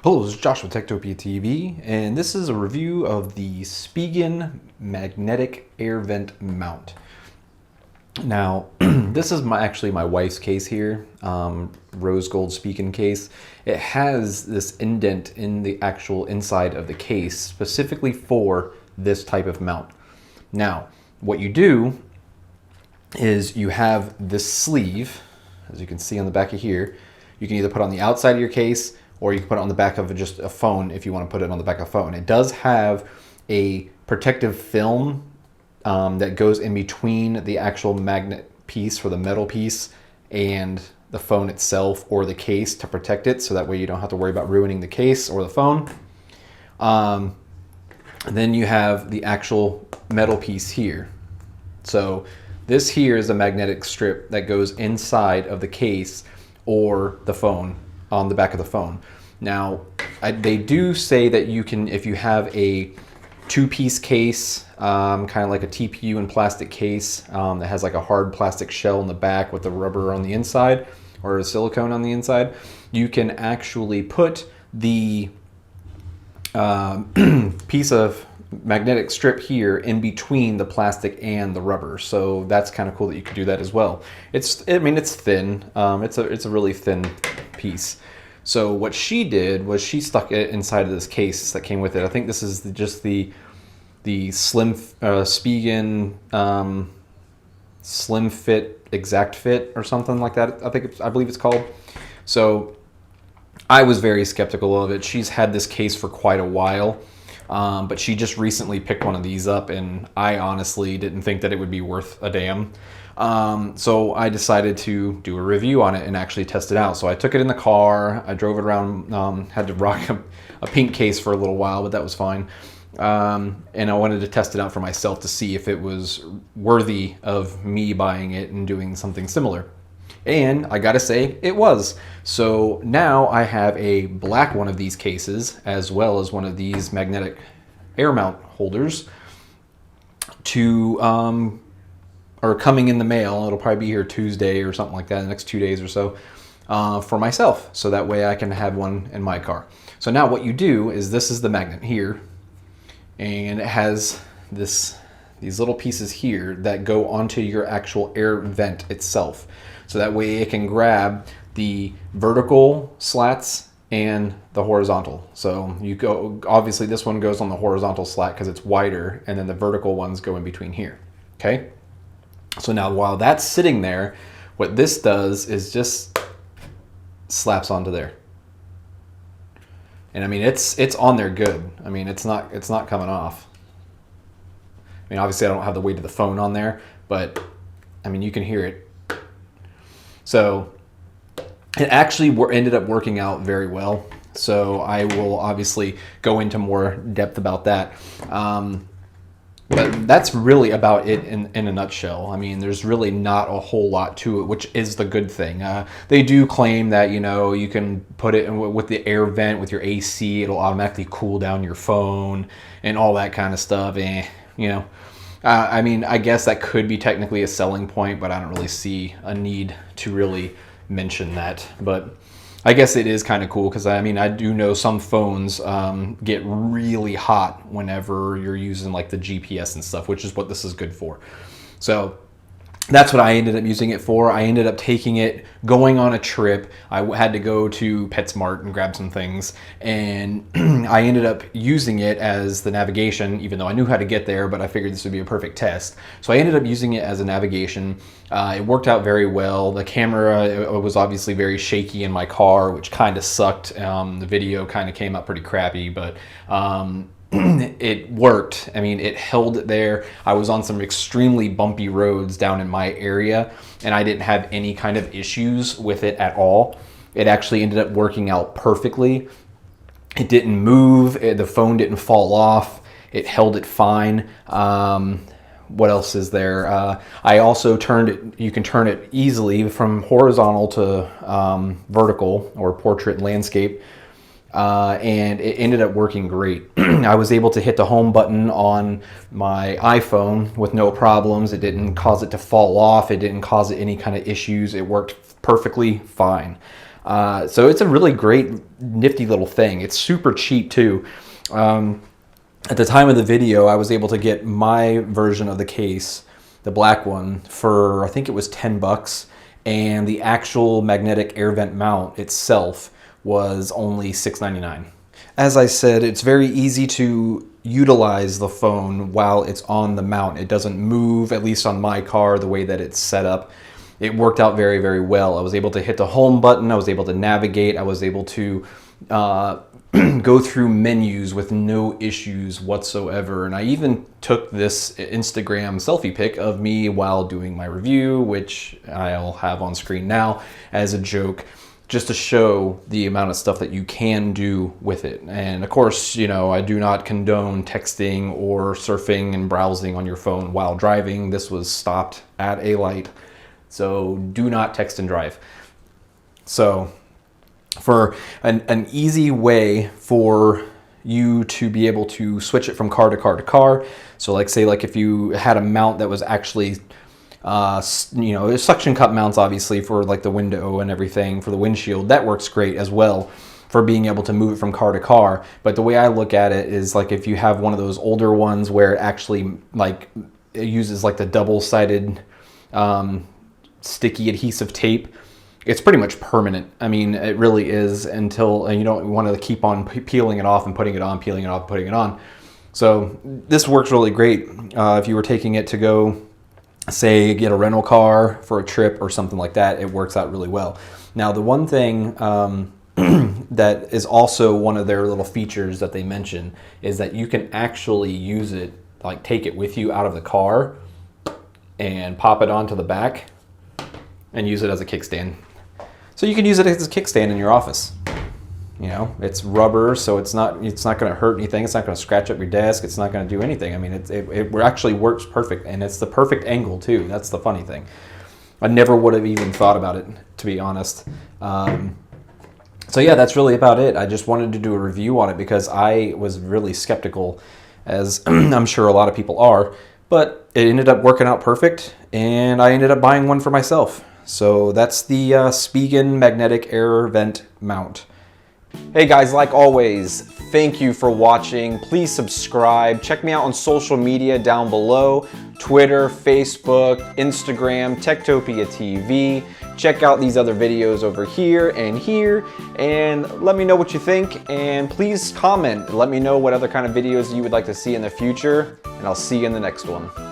Hello, this is Josh with Techtopia TV, and this is a review of the Spigen magnetic air vent mount. Now, this is actually my wife's case here, rose gold Spigen case. It has this indent in the actual inside of the case, specifically for this type of mount. Now, what you do is you have this sleeve, as you can see on the back of here. You can either put it on the outside of your case, or you can put it on the back of just a phone if you want to put it on the back of a phone. It does have a protective film that goes in between the actual magnet piece for the metal piece and the phone itself or the case to protect it, so that way you don't have to worry about ruining the case or the phone. And then you have the actual metal piece here. So this here is a magnetic strip that goes inside of the case or the phone, on the back of the phone. Now, they do say that you can, if you have a two-piece case, kind of like a TPU and plastic case that has like a hard plastic shell in the back with the rubber on the inside or a silicone on the inside, you can actually put the piece of magnetic strip here in between the plastic and the rubber. So that's kind of cool that you could do that as well. It's thin. It's a really thin piece. So what she did was she stuck it inside of this case that came with it. I think this is just the slim Spigen slim fit exact fit or something like that. I believe it's called. So I was very skeptical of it. She's had this case for quite a while. But she just recently picked one of these up, and I honestly didn't think that it would be worth a damn. So I decided to do a review on it and actually test it out. So I took it in the car, I drove it around, had to rock a pink case for a little while, but that was fine. And I wanted to test it out for myself to see if it was worthy of me buying it and doing something similar. And I gotta say, it was. So now I have a black one of these cases, as well as one of these magnetic air mount holders are coming in the mail. It'll probably be here Tuesday or something like that, the next 2 days or so, for myself. So that way I can have one in my car. So now what you do is, this is the magnet here, and it has these little pieces here that go onto your actual air vent itself. So that way it can grab the vertical slats and the horizontal. So obviously this one goes on the horizontal slat because it's wider, and then the vertical ones go in between here, okay? So now while that's sitting there, what this does is just slaps onto there. And I mean, it's on there good. I mean, it's not coming off. I mean, obviously I don't have the weight of the phone on there, but I mean, you can hear it. So it actually ended up working out very well. So I will obviously go into more depth about that. But that's really about it in a nutshell. I mean, there's really not a whole lot to it, which is the good thing. They do claim that, you can put it with the air vent, with your AC, it'll automatically cool down your phone and all that kind of stuff. I mean, I guess that could be technically a selling point, but I don't really see a need to really mention that. But I guess it is kind of cool because, I mean, I do know some phones get really hot whenever you're using like the GPS and stuff, which is what this is good for. So that's what I ended up using it for. I ended up taking it, going on a trip. I had to go to PetSmart and grab some things, and I ended up using it as the navigation, even though I knew how to get there, but I figured this would be a perfect test. So I ended up using it as a navigation. It worked out very well. The camera, it was obviously very shaky in my car, which kind of sucked. The video kind of came out pretty crappy, but it worked. I mean, it held it there. I was on some extremely bumpy roads down in my area, and I didn't have any kind of issues with it at all. It actually ended up working out perfectly. It didn't move. The phone didn't fall off. It held it fine. What else is there? I also turned it, you can turn it easily from horizontal to vertical or portrait landscape. And it ended up working great. I was able to hit the home button on my iPhone with no problems. It didn't cause it to fall off. It didn't cause it any kind of issues. It worked perfectly fine. So it's a really great, nifty little thing. It's super cheap too. At the time of the video, I was able to get my version of the case, the black one, for I think it was 10 bucks. And the actual magnetic air vent mount itself was only $6.99. As I said, it's very easy to utilize the phone while it's on the mount. It doesn't move, at least on my car, the way that it's set up. It worked out very, very well. I was able to hit the home button. I was able to navigate. I was able to go through menus with no issues whatsoever. And I even took this Instagram selfie pic of me while doing my review, which I'll have on screen now as a joke, just to show the amount of stuff that you can do with it. And of course, you know, I do not condone texting or surfing and browsing on your phone while driving. This was stopped at a light. So do not text and drive. So for an easy way for you to be able to switch it from car to car to car. So like say like if you had a mount that was actually you know, suction cup mounts obviously for like the window and everything, for the windshield, that works great as well for being able to move it from car to car. But the way I look at it is like if you have one of those older ones where it actually like it uses like the double-sided sticky adhesive tape, it's pretty much permanent. I mean, it really is, until you don't want to keep on peeling it off and putting it on, peeling it off, putting it on. So this works really great if you were taking it to go, say, get a rental car for a trip or something like that. It works out really well. Now, the one thing that is also one of their little features that they mention is that you can actually use it, like take it with you out of the car and pop it onto the back and use it as a kickstand. So you can use it as a kickstand in your office. You know, it's rubber, so it's not going to hurt anything. It's not going to scratch up your desk. It's not going to do anything. I mean, it actually works perfect, and it's the perfect angle too. That's the funny thing. I never would have even thought about it, to be honest. So yeah, that's really about it. I just wanted to do a review on it because I was really skeptical, as I'm sure a lot of people are, but it ended up working out perfect, and I ended up buying one for myself. So that's the Spigen magnetic air vent mount. Hey guys, like always, thank you for watching. Please subscribe. Check me out on social media down below. Twitter, Facebook, Instagram, Techtopia TV. Check out these other videos over here, and let me know what you think, and please comment. Let me know what other kind of videos you would like to see in the future, and I'll see you in the next one.